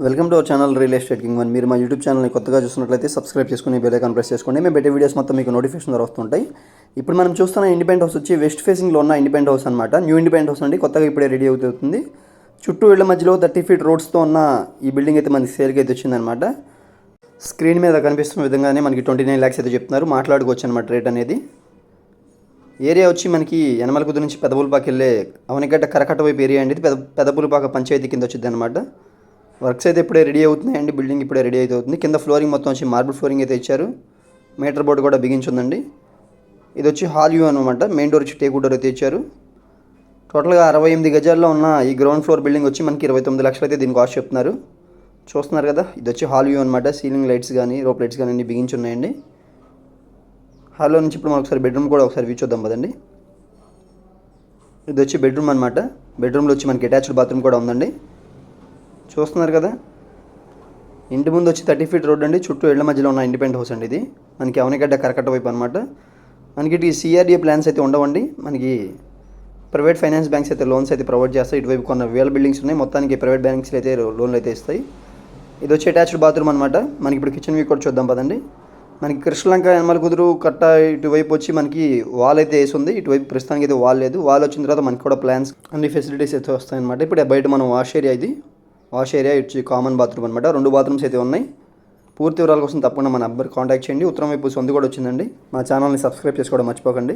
Welcome to our channel real estate king one. మీరు మా YouTube ఛానల్ని కొత్తగా చూస్తున్నట్లయితే సబ్స్క్రైబ్ చేసుకుని బెల్ ఐకాన్ ప్రెస్ చేసుకోండి. మేము పెట్టే వీడియోస్ మొత్తం మీకు నోటిఫికేషన్ ద్వారా వస్తుంటాయి. ఇప్పుడు మనం చూస్తున్న ఇండిపెండెంట్ హౌస్ వచ్చి వెస్ట్ ఫేసింగ్లో ఉన్న ఇండిపెండెంట్ హౌస్ అనమాట. న్యూ ఇండిపెండెంట్ హౌస్ అండి, కొత్తగా ఇప్పుడే రెడీ అవుతుంది. చుట్టూ ఇళ్ల మధ్యలో 30 feet రోడ్స్తో ఉన్న ఈ బిల్డింగ్ అయితే మనకి సేల్కి అయితే వచ్చిందనమాట. స్క్రీన్ మీద కనిపిస్తున్న విధంగానే మనకి 29 lakhs అయితే చెప్తున్నారు. మాట్లాడుకోవచ్చు అనమాట రేట్ అనేది. ఏరియా వచ్చి మనకి యనమలకుదురు నుంచి పెదపులపాకు వెళ్ళే అవనిగడ్డ కరకట్ట వైపు ఏరియా అండి. పెదపులపాక పంచాయతీ కింద వచ్చింది అనమాట. వర్క్స్ అయితే ఇప్పుడే రెడీ అవుతున్నాయండి. బిల్డింగ్ ఇప్పుడే రెడీ అవుతుంది. కింద ఫ్లోరింగ్ మొత్తం వచ్చి మార్బుల్ ఫ్లోరింగ్ అయితే ఇచ్చారు. మీటర్ బోర్డు కూడా బిగించుందండి. ఇది వచ్చి హాల్ వ్యూ అనమాట. మెయిన్ డోర్ వచ్చి టేకు డోర్ అయితే ఇచ్చారు. టోటల్గా 68 గజాల్లో ఉన్న ఈ గ్రౌండ్ ఫ్లోర్ బిల్డింగ్ వచ్చి మనకి 29 లక్షలు అయితే దీని కాస్ట్ చెప్తున్నారు. చూస్తున్నారు కదా, ఇది వచ్చి హాల్ వ్యూ అనమాట. సీలింగ్ లైట్స్ కానీ రోప్ లైట్స్ కానీ అన్ని బిగించి ఉన్నాయండి. హాల్లో నుంచి ఇప్పుడు మనం ఒకసారి బెడ్రూమ్ కూడా ఒకసారి వ్యూ చూద్దాం కదండి. ఇది వచ్చి బెడ్రూమ్ అనమాట. బెడ్రూమ్లో వచ్చి మనకి అటాచ్డ్ బాత్రూమ్ కూడా ఉందండి. చూస్తున్నారు కదా, ఇంటి ముందు వచ్చి 30 feet రోడ్ అండి. చుట్టూ ఇళ్ల మధ్యలో ఉన్న ఇండిపెండెంట్ హౌస్ అండి ఇది. మనకి అవనిగడ్డ కరకట్ట వైపు అనమాట. మనకి ఇటు సిఆర్డీఏ ప్లాన్స్ అయితే ఉండవండి. మనకి ప్రైవేట్ ఫైనాన్స్ బ్యాంక్స్ అయితే లోన్స్ అయితే ప్రొవైడ్ చేస్తాయి. ఇటువైపు కొన్ని వేల బిల్డింగ్స్ ఉన్నాయి. మొత్తానికి ప్రైవేట్ బ్యాంక్స్ అయితే లోన్లు అయితే ఇస్తాయి. ఇది వచ్చి అటాచ్డ్ బాత్రూమ్ అనమాట. మనకి ఇప్పుడు కిచెన్ వ్యూ కూడా చూద్దాం పదండి. మనకి కృష్ణలంక యనమలకుదురు కట్ట ఇటువైపు వచ్చి మనకి వాల్ అయితే వేసి ఉంది. ఇటువైపు ప్రస్తుతానికి అయితే వాల్ లేదు. వాల్ వచ్చిన తర్వాత మనకి కూడా ప్లాన్స్ అన్ని ఫెసిలిటీస్ అయితే వస్తాయి అనమాట. ఇప్పుడు బయట మనం వాష్ ఏరియా, ఇది వాష్ ఏరియా వచ్చి కామన్ బాత్రూమ్ అనమాట. 2 bathrooms అయితే ఉన్నాయి. పూర్తి వివరాల కోసం తప్పకుండా మన నంబర్ కాంటాక్ట్ చేయండి. ఉత్తరం వైపు సొంత కూడా వచ్చిందండి. మా ఛానల్ని సబ్స్క్రైబ్ చేసుకోవడం మర్చిపోకండి.